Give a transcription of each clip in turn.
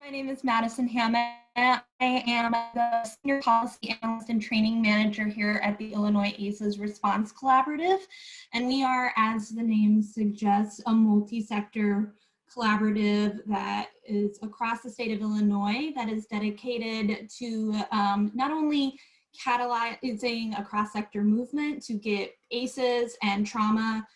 My name is Madison Hammett. I am the Senior Policy Analyst and Training Manager here at the Illinois ACEs Response Collaborative. And we are, as the name suggests, a multi-sector collaborative that is across the state of Illinois that is dedicated to not only catalyzing a cross-sector movement to get ACEs and trauma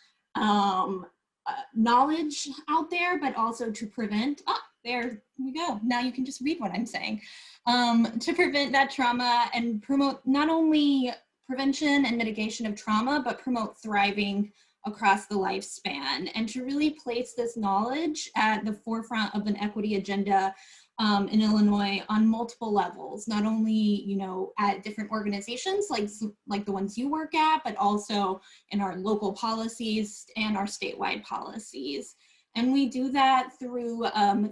knowledge out there, but also to prevent, there we go. Now you can just read what I'm saying. To prevent that trauma and promote not only prevention and mitigation of trauma, but promote thriving across the lifespan, and to really place this knowledge at the forefront of an equity agenda in Illinois on multiple levels, not only, at different organizations like the ones you work at, but also in our local policies and our statewide policies. And we do that through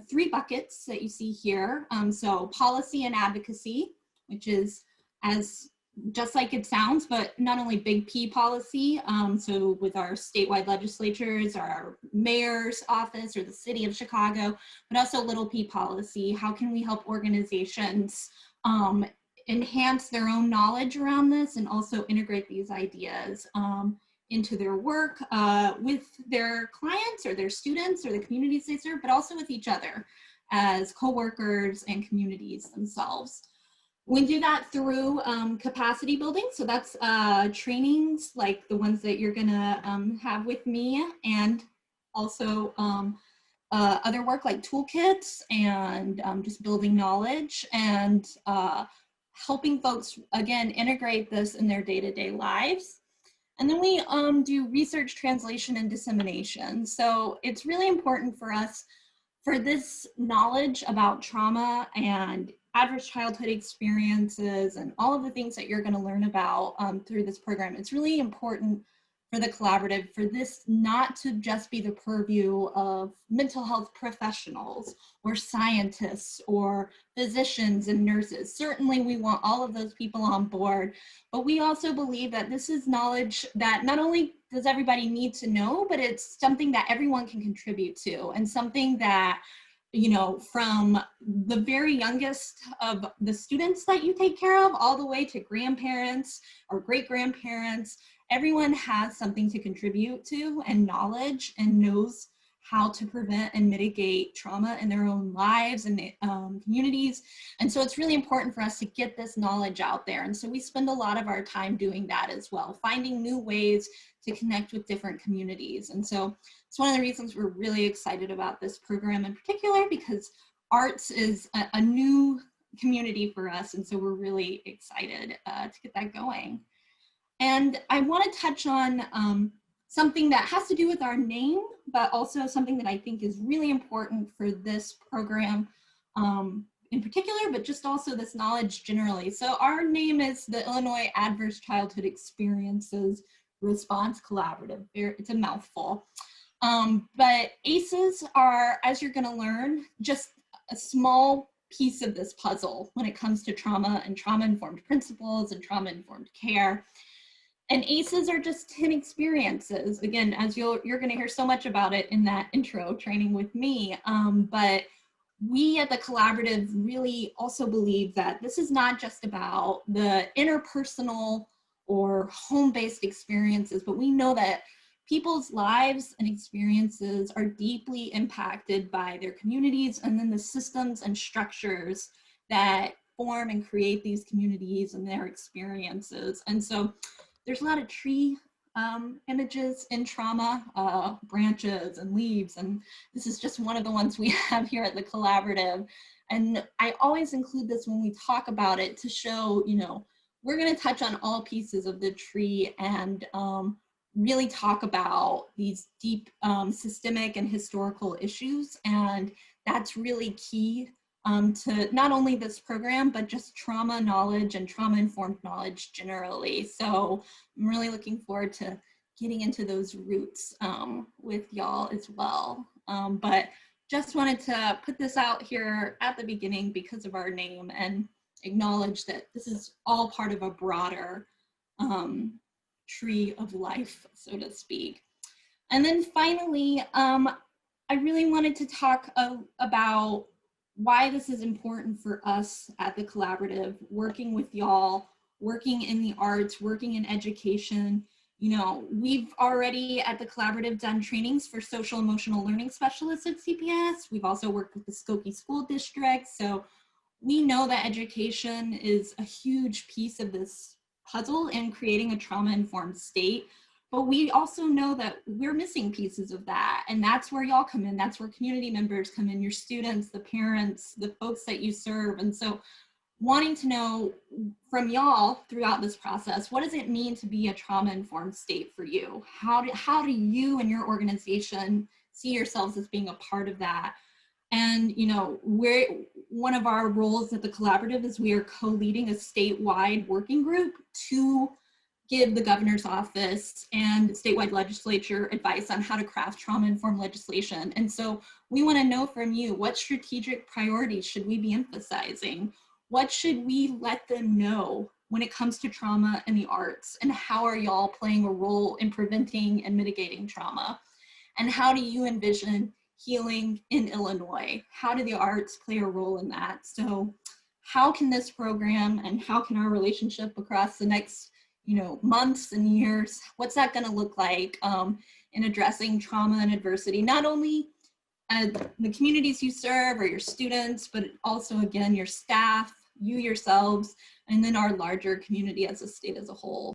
3 buckets that you see here. So policy and advocacy, which is just like it sounds, but not only big P policy. So with our statewide legislatures, our mayor's office, or the city of Chicago, but also little P policy. How can we help organizations enhance their own knowledge around this and also integrate these ideas into their work with their clients or their students or the communities they serve, but also with each other as coworkers and communities themselves. We do that through capacity building. So that's trainings like the ones that you're gonna have with me, and also other work like toolkits and just building knowledge and helping folks, again, integrate this in their day-to-day lives. And then we do research, translation, and dissemination. So it's really important for us for this knowledge about trauma and adverse childhood experiences and all of the things that you're going to learn about through this program. It's really important for the collaborative for this not to just be the purview of mental health professionals or scientists or physicians and nurses. Certainly we want all of those people on board, but we also believe that this is knowledge that not only does everybody need to know, but it's something that everyone can contribute to, and something that, from the very youngest of the students that you take care of all the way to grandparents or great-grandparents, everyone has something to contribute to and knowledge and knows how to prevent and mitigate trauma in their own lives and communities. And so it's really important for us to get this knowledge out there. And so we spend a lot of our time doing that as well, finding new ways to connect with different communities. And so it's one of the reasons we're really excited about this program in particular, because arts is a new community for us. And so we're really excited to get that going. And I want to touch on something that has to do with our name, but also something that I think is really important for this program in particular, but just also this knowledge generally. So our name is the Illinois Adverse Childhood Experiences Response Collaborative. It's a mouthful. But ACEs are, as you're going to learn, just a small piece of this puzzle when it comes to trauma and trauma-informed principles and trauma-informed care. And ACEs are just 10 experiences. Again, as you're going to hear so much about it in that intro training with me. But we at the collaborative really also believe that this is not just about the interpersonal or home-based experiences, but we know that people's lives and experiences are deeply impacted by their communities and then the systems and structures that form and create these communities and their experiences. And so there's a lot of tree images in trauma, branches and leaves, and this is just one of the ones we have here at the collaborative. And I always include this when we talk about it to show, we're going to touch on all pieces of the tree and really talk about these deep systemic and historical issues. And that's really key to not only this program, but just trauma knowledge and trauma-informed knowledge generally. So I'm really looking forward to getting into those roots with y'all as well. But just wanted to put this out here at the beginning because of our name and acknowledge that this is all part of a broader tree of life, so to speak. And then finally, I really wanted to talk about why this is important for us at the collaborative, working with y'all, working in the arts, working in education. You know, we've already at the collaborative done trainings for social emotional learning specialists at CPS. We've also worked with the Skokie School District. So we know that education is a huge piece of this puzzle in creating a trauma-informed state. But we also know that we're missing pieces of that. And that's where y'all come in. That's where community members come in, your students, the parents, the folks that you serve. And so wanting to know from y'all throughout this process, what does it mean to be a trauma-informed state for you? How do you and your organization see yourselves as being a part of that? And, you know, one of our roles at the collaborative is we are co-leading a statewide working group to give the governor's office and statewide legislature advice on how to craft trauma-informed legislation. And so we want to know from you, what strategic priorities should we be emphasizing? What should we let them know when it comes to trauma and the arts? And how are y'all playing a role in preventing and mitigating trauma? And how do you envision healing in Illinois? How do the arts play a role in that? So how can this program and how can our relationship across the next, you know, months and years, what's that going to look like in addressing trauma and adversity, not only the communities you serve or your students, but also, again, your staff, you yourselves, and then our larger community as a state as a whole.